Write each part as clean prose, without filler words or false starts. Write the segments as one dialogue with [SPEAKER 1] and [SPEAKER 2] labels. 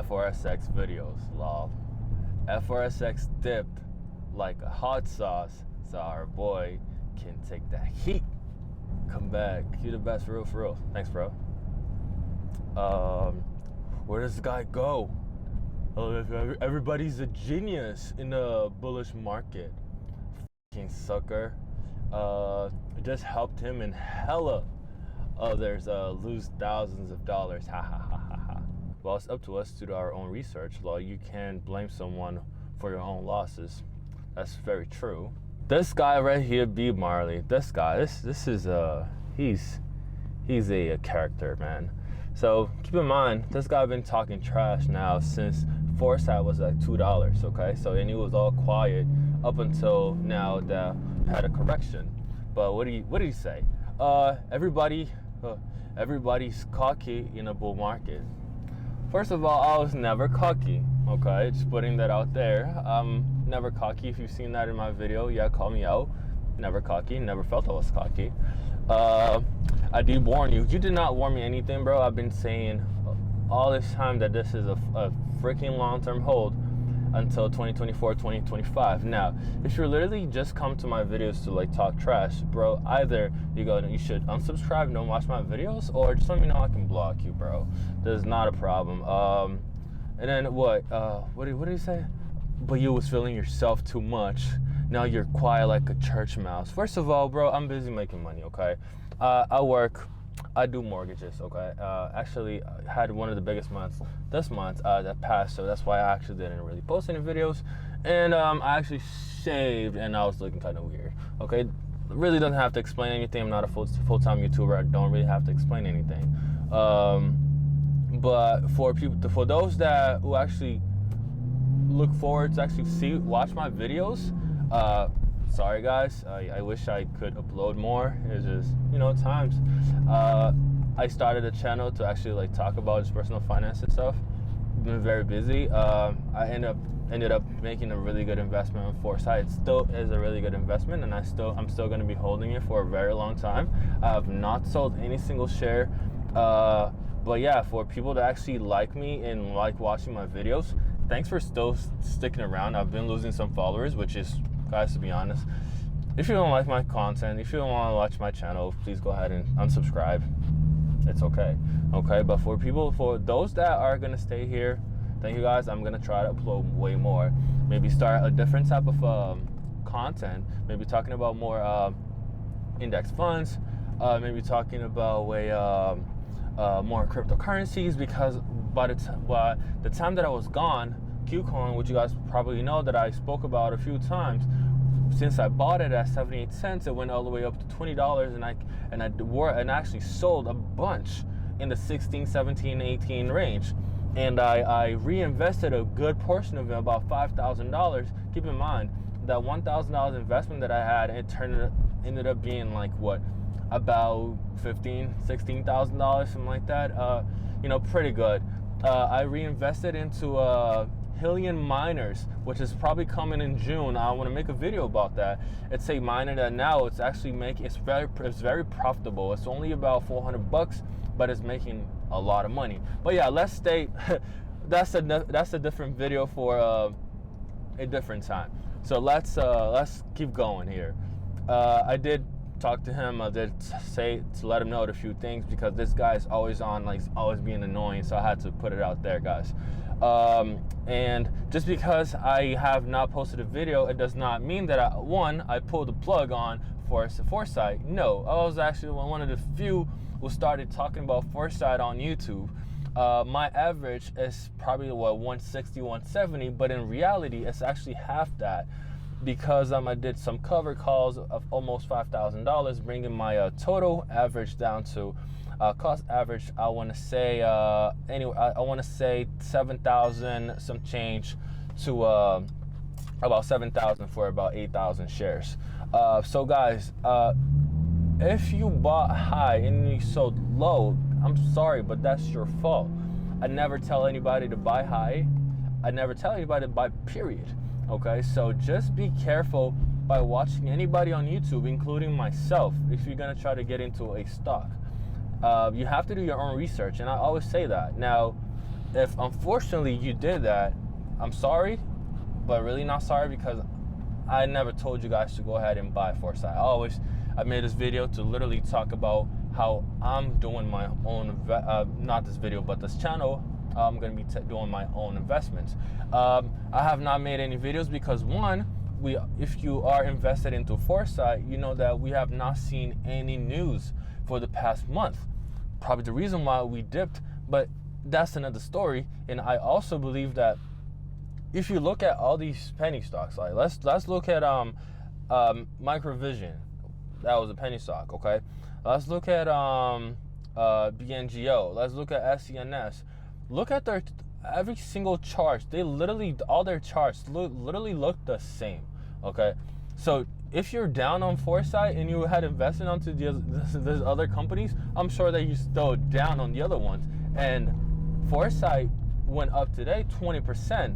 [SPEAKER 1] FRSX videos, lol. FRSX dipped like a hot sauce, so our boy can take that heat. Come back. You the best, for real, for real. Thanks, bro. Where does this guy go? Everybody's a genius in the bullish market. Fucking sucker. It just helped him and hella others lose thousands of dollars. Ha ha ha ha ha. Well, it's up to us to do our own research. Well, you can't blame someone for your own losses. That's very true. This guy right here, B. Marley. This guy, this is he's a character, man. So keep in mind, this guy been talking trash now since foresight was like $2. Okay, so and he was all quiet up until now that had a correction. But what did he say? Everybody's cocky in a bull market. First of all, I was never cocky. Okay, just putting that out there. I'm never cocky. If you've seen that in my video, yeah, call me out. Never cocky. Never felt I was cocky. I did warn you. You did not warn me anything, bro. I've been saying all this time that this is a freaking long-term hold until 2024, 2025. Now, if you're literally just come to my videos to like talk trash, bro, either you should unsubscribe and don't watch my videos, or just let me know I can block you, bro. There's not a problem. And then what did he say? But you was feeling yourself too much. Now you're quiet like a church mouse. First of all, bro, I'm busy making money, okay? I work, I do mortgages, okay? Actually, I had one of the biggest months this month that passed, so that's why I actually didn't really post any videos. And I actually shaved, and I was looking kind of weird, okay? Really doesn't have to explain anything. I'm not a full-time YouTuber. I don't really have to explain anything. But for those that who actually look forward to actually watch my videos, sorry guys, I wish I could upload more. It's just, times. I started a channel to actually like talk about just personal finance and stuff. Been very busy. I ended up making a really good investment in foresight. It still is a really good investment, and I'm still going to be holding it for a very long time. I have not sold any single share. But yeah, for people that actually like me and like watching my videos, thanks for still sticking around. I've been losing some followers, which is, guys, to be honest, if you don't like my content, if you don't want to watch my channel, please go ahead and unsubscribe. It's okay. But for those that are going to stay here, thank you guys. I'm going to try to upload way more. Maybe start a different type of content. Maybe talking about more index funds. Maybe talking about more cryptocurrencies, because by the time that I was gone, Qcoin, which you guys probably know that I spoke about a few times, since I bought it at 78 cents, it went all the way up to $20, and I actually sold a bunch in the 16, 17, 18 range, and I reinvested a good portion of it, about $5,000. Keep in mind that $1,000 investment that I had, it ended up being like what, about $15,000, $16,000, something like that. Pretty good. I reinvested into Hillian miners, which is probably coming in June. I want to make a video about that. It's a miner that now it's actually it's very profitable. It's only about $400, but it's making a lot of money. But yeah, let's stay. That's a different video for a different time. So let's keep going here. I did talk to him. I did say to let him know a few things, because this guy's always on, like always being annoying, so I had to put it out there, guys. And just because I have not posted a video, it does not mean that I pulled the plug on foresight. No, I was actually one of the few who started talking about foresight on YouTube. My average is probably 160, 170, but in reality it's actually half that, because I did some cover calls of almost $5,000, bringing my total average down to cost average. I want to say I want to say 7,000 some change to about 7,000 for about 8,000 shares. So guys, if you bought high and you sold low, I'm sorry, but that's your fault. I never tell anybody to buy high. I never tell anybody to buy, period. Okay, so just be careful by watching anybody on YouTube, including myself, if you're gonna try to get into a stock. You have to do your own research, and I always say that. Now, if unfortunately you did that, I'm sorry, but really not sorry, because I never told you guys to go ahead and buy foresight. I made this video to literally talk about how I'm doing my own, not this video, but this channel, I'm going to be doing my own investments. I have not made any videos because, one, if you are invested into foresight, you know that we have not seen any news for the past month. Probably the reason why we dipped, but that's another story. And I also believe that if you look at all these penny stocks, like let's look at Microvision, that was a penny stock, okay? Let's look at BNGO. Let's look at SCNS. Look at their every single chart. They literally, all their charts literally look the same, okay? So if you're down on foresight and you had invested onto these other companies, I'm sure that you're still down on the other ones. And foresight went up today 20%.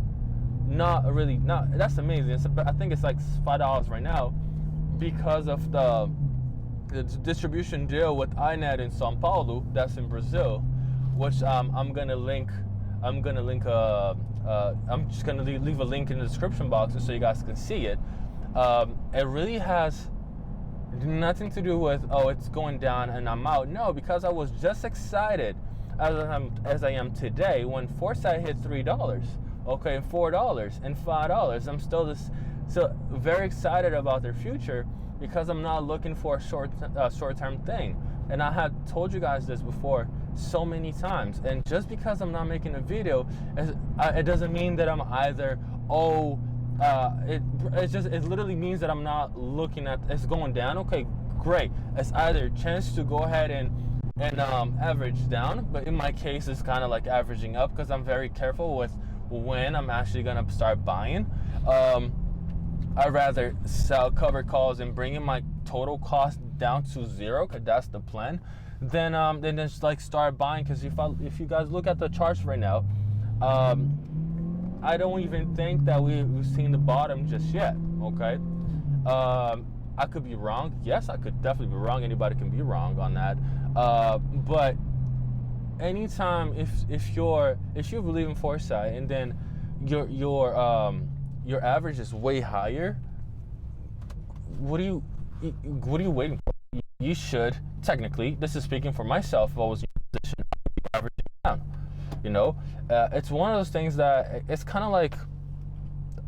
[SPEAKER 1] That's amazing. I think it's like $5 right now because of the distribution deal with INET in São Paulo, that's in Brazil, which I'm gonna link. I'm just gonna leave a link in the description box so you guys can see it. It really has nothing to do with, oh, it's going down and I'm out. No, because I was just excited as I am today when foresight hit $3, okay, and $4 and $5. I'm still very excited about their future because I'm not looking for a short-term thing. And I have told you guys this before so many times. And just because I'm not making a video, it doesn't mean that I'm either, it literally means that I'm not looking at it's going down. Okay, great. It's either a chance to go ahead and average down, but in my case, it's kind of like averaging up because I'm very careful with when I'm actually gonna start buying. I'd rather sell covered calls and bringing my total cost down to zero, because that's the plan, than just like start buying. Because if you guys look at the charts right now, I don't even think that we've seen the bottom just yet. Okay, I could be wrong. Yes, I could definitely be wrong. Anybody can be wrong on that. But anytime if you believe in foresight and then your average is way higher, what are you waiting for? You should, technically, this is speaking for myself, if I was in your position, I'd be averaging down. You know, it's one of those things that it's kind of like,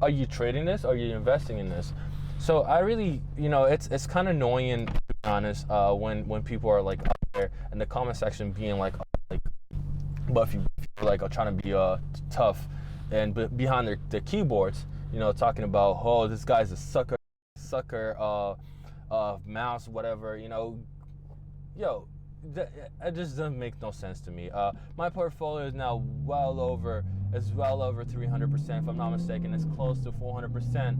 [SPEAKER 1] are you trading this or are you investing in this? So I really, it's kind of annoying, to be honest, when people are like up there in the comment section being like but if you like are trying to be tough and behind their keyboards, talking about, oh, this guy's a sucker mouse, whatever, it just doesn't make no sense to me. My portfolio is now well over 300%, if I'm not mistaken. It's close to 400%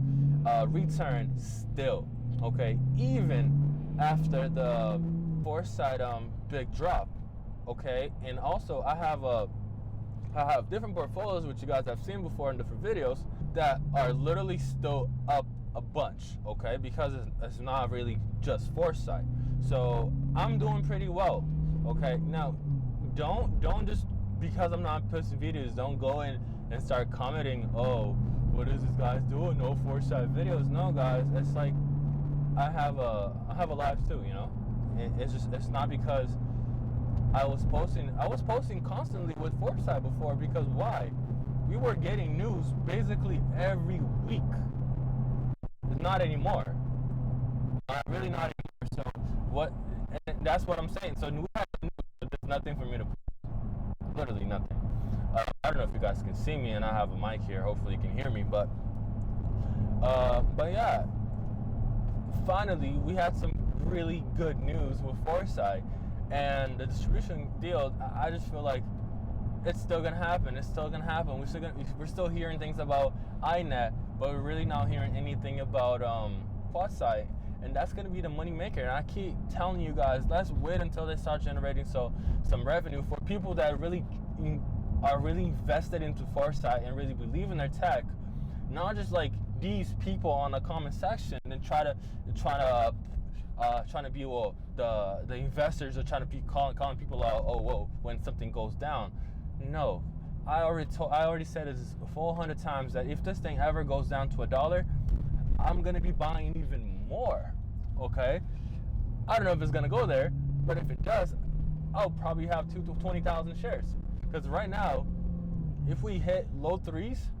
[SPEAKER 1] return still, okay, even after the foresight big drop, okay. And also I have different portfolios which you guys have seen before in different videos that are literally still up a bunch, okay, because it's not really just foresight. So I'm doing pretty well, okay. Now don't just because I'm not posting videos, don't go in and start commenting, oh, what is this guy's doing, no foresight videos. No, guys, it's like I have a life too, it's not because I was posting constantly with foresight before, because why? We were getting news basically every week. Not anymore. Really not anymore. So and that's what I'm saying. So we have news, but there's nothing for me to post. Literally nothing. I don't know if you guys can see me, and I have a mic here. Hopefully you can hear me, but yeah. Finally, we had some really good news with foresight. And the distribution deal, I just feel like it's still gonna happen. It's still gonna happen. We're still hearing things about INET, but we're really not hearing anything about foresight, and that's gonna be the money maker. And I keep telling you guys, let's wait until they start generating some revenue for people that really are really invested into foresight and really believe in their tech, not just like these people on the comment section and trying to be, well, the investors are trying to be calling people out, oh, whoa, when something goes down. No, I already said it 400 times that if this thing ever goes down to $1, I'm gonna be buying even more. Okay, I don't know if it's gonna go there, but if it does, I'll probably have 20,000 shares. Because right now, if we hit low threes,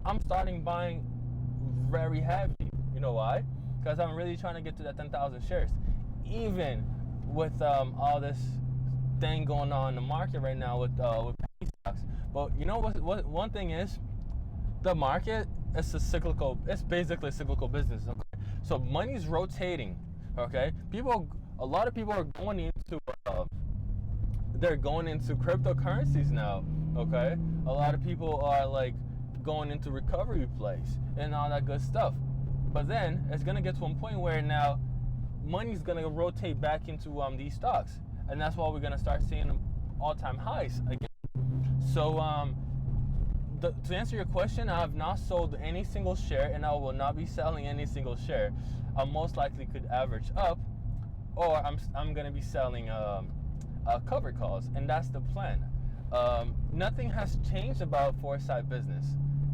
[SPEAKER 1] I'm starting buying very heavy. You know why? Because I'm really trying to get to that 10,000 shares. Even with all this thing going on in the market right now with penny stocks. But you know what one thing is, the market is it's basically a cyclical business. Okay? So money's rotating. Okay, a lot of people are going into they're going into cryptocurrencies now. Okay, a lot of people are like going into recovery plays and all that good stuff. But then it's gonna get to one point where now money's gonna rotate back into these stocks, and that's why we're gonna start seeing all-time highs again. So to answer your question, I have not sold any single share, and I will not be selling any single share. I most likely could average up, or I'm gonna be selling cover calls, and that's the plan. Nothing has changed about foresight business.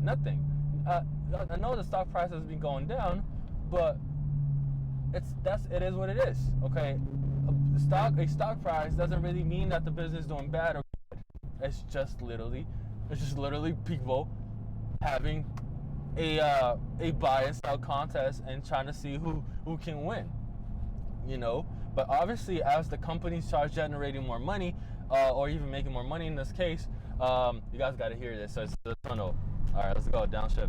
[SPEAKER 1] Nothing. I know the stock price has been going down, but it is what it is. Okay, a stock price doesn't really mean that the business is doing bad or good. It's just literally people having a buy and sell contest and trying to see who can win. You know, but obviously as the company starts generating more money, or even making more money in this case, you guys got to hear this. So it's the tunnel. All right, let's go downshift.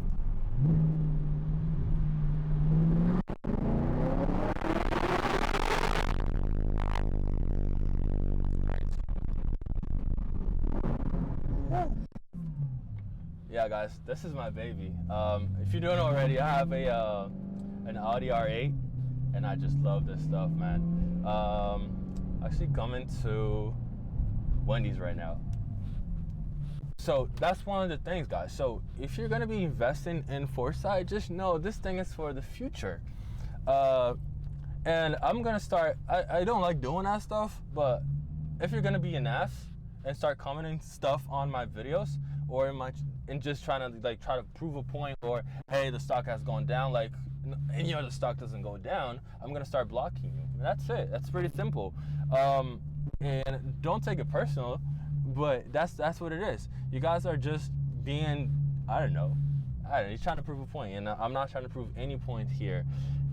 [SPEAKER 1] Yeah, guys, this is my baby. If you don't already, I have an Audi R8, and I just love this stuff, man. Actually coming to Wendy's right now. So that's one of the things, guys. So if you're gonna be investing in foresight, just know this thing is for the future. And I'm gonna start. I don't like doing that stuff, but if you're gonna be an ass and start commenting stuff on my videos or and just trying to prove a point, or hey, the stock has gone down, like any other stock doesn't go down, I'm gonna start blocking you. That's it. That's pretty simple. And don't take it personal, but that's what it is. You guys are just being, I don't know, you're trying to prove a point, and I'm not trying to prove any point here.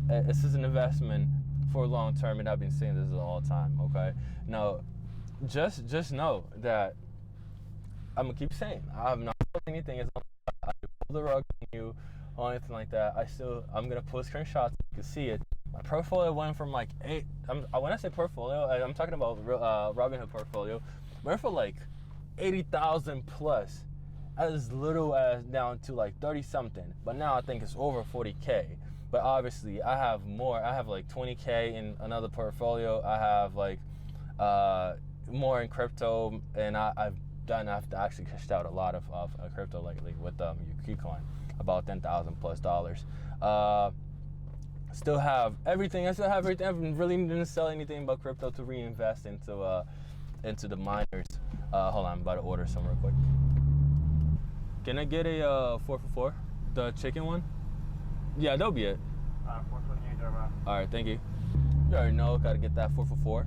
[SPEAKER 1] This is an investment for long term, and I've been saying this all the time. Okay, now just know that I'm gonna keep saying I have not sold anything. It's not I pull the rug on you or anything like that. I'm gonna post screenshots. You can see it. My portfolio went from like 8. When I say portfolio, I'm talking about Robinhood portfolio. Went from like 80,000 plus, as little as down to like 30 something. But now I think it's over 40K. But obviously I have more. I have like 20K in another portfolio. I have like more in crypto, and I've actually cashed out a lot of crypto lately with Yuuur, about $10,000+. Still have everything. I haven't really didn't sell anything but crypto to reinvest into the miners. Hold on, I'm about to order some real quick. Can I get a 4 for 4? The chicken one? Yeah, that'll be it. 428. All right, thank you. You already know, gotta get that 4 for 4.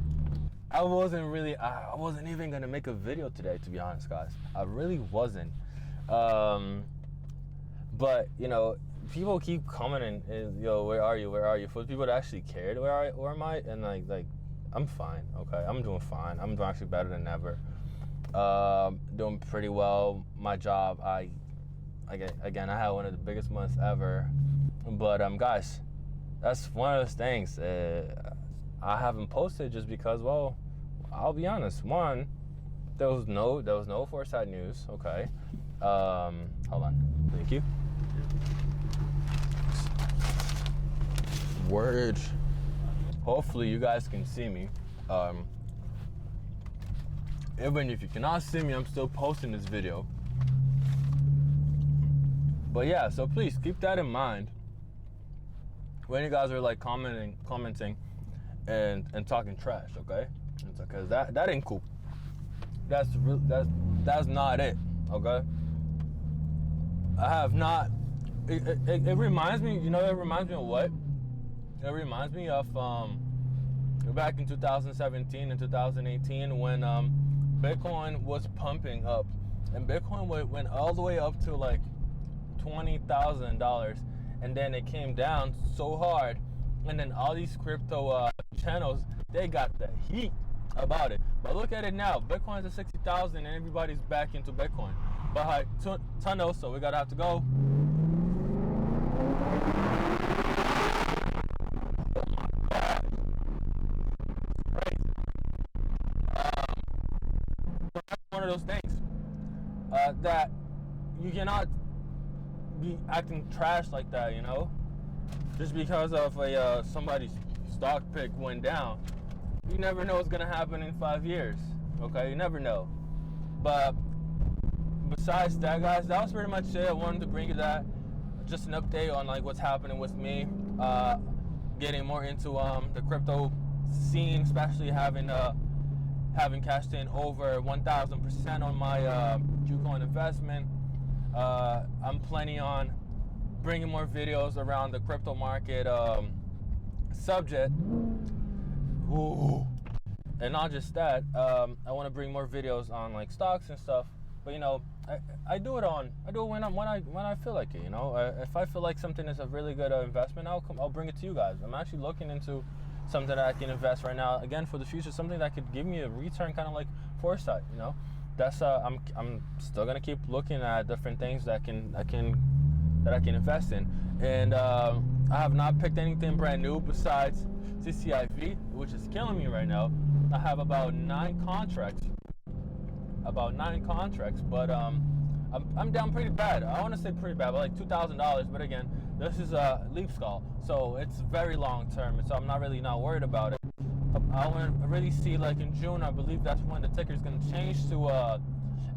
[SPEAKER 1] I wasn't even gonna make a video today, to be honest, guys. I really wasn't. But you know, people keep commenting, yo, where are you? For people that actually cared, where am I? And like, I'm fine, okay? I'm doing fine. I'm doing actually better than ever. Doing pretty well. My job, I had one of the biggest months ever. But guys, that's one of those things. I haven't posted just because, well, I'll be honest. One, there was no foresight news. Okay. Hold on. Thank you. Word. Hopefully you guys can see me. Even if you cannot see me, I'm still posting this video. But yeah, so please keep that in mind when you guys are like commenting and talking trash, okay? Because that ain't cool. That's not it, Okay, I have not. It reminds me. You know, it reminds me of what? It reminds me of back in 2017 and 2018 when Bitcoin was pumping up, and Bitcoin went all the way up to like $20,000, and then it came down so hard, and then all these crypto channels, they got the heat about it. But look at it now, Bitcoin's at 60,000 and everybody's back into Bitcoin. But hi, tunnel, so we gotta have to go. One of those things that you cannot be acting trash like that, you know, just because of a somebody's stock pick went down. You never know what's gonna happen in 5 years. Okay, you never know. But besides that, guys, that was pretty much it. I wanted to bring you that, just an update on like what's happening with me, getting more into the crypto scene, especially having cashed in over 1,000% on my Qcoin investment. I'm planning on bringing more videos around the crypto market subject. Ooh. And not just that, I want to bring more videos on like stocks and stuff. But you know, I do it when I feel like it. You know, if I feel like something is a really good investment, I'll bring it to you guys. I'm actually looking into something that I can invest right now, again, for the future, something that could give me a return, kind of like foresight. You know, that's I'm still gonna keep looking at different things that I can invest in, and I have not picked anything brand new besides cciv, which is killing me right now. I have about 9 contracts, but I'm down pretty bad. I want to say pretty bad, but like $2,000. But again, this is a leap skull, so it's very long term, so I'm not worried about it. I want to really see, like in June, I believe that's when the ticker is going to change to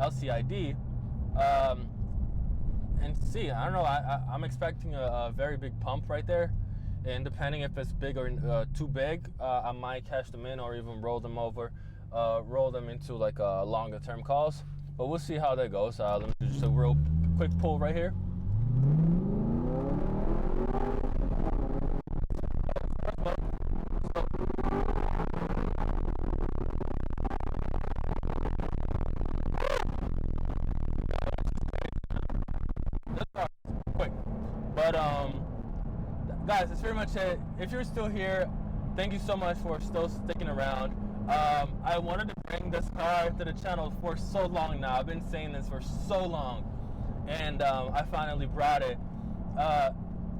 [SPEAKER 1] LCID, and see. I don't know. I'm expecting a very big pump right there, and depending if it's big or too big, I might cash them in or even roll them into like longer term calls. But we'll see how that goes. Let me do just a real quick pull right here. Quick. But guys, that's pretty much it. If you're still here, thank you so much for still sticking around. I wanted to bring this car to the channel for so long now. I've been saying this for so long, and I finally brought it. It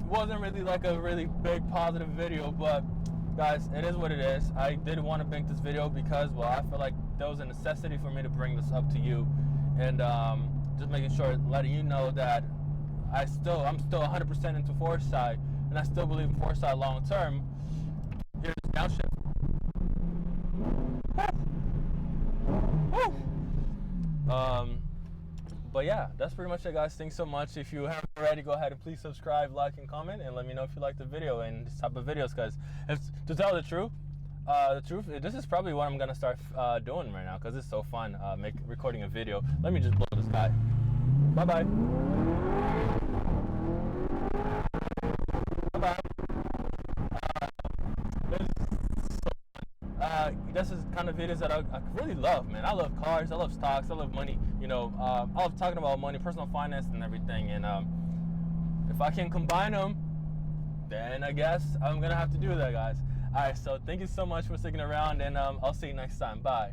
[SPEAKER 1] wasn't really like a really big positive video, but guys, it is what it is. I did want to make this video because, well, I feel like there was a necessity for me to bring this up to you, and just making sure, letting you know that I'm still 100% into foresight, and I still believe in foresight long term. Here's the downshift. But yeah, that's pretty much it, guys. Thanks so much. If you haven't already, go ahead and please subscribe, like, and comment, and let me know if you like the video and this type of videos, because to tell the truth, this is probably what I'm gonna start doing right now, because it's so fun recording a video. Let me just blow this guy. Bye bye. Bye bye. This is kind of videos that I really love, man. I love cars, I love stocks, I love money. You know, I love talking about money, personal finance, and everything. And if I can combine them, then I guess I'm gonna have to do that, guys. All right, so thank you so much for sticking around, and I'll see you next time. Bye.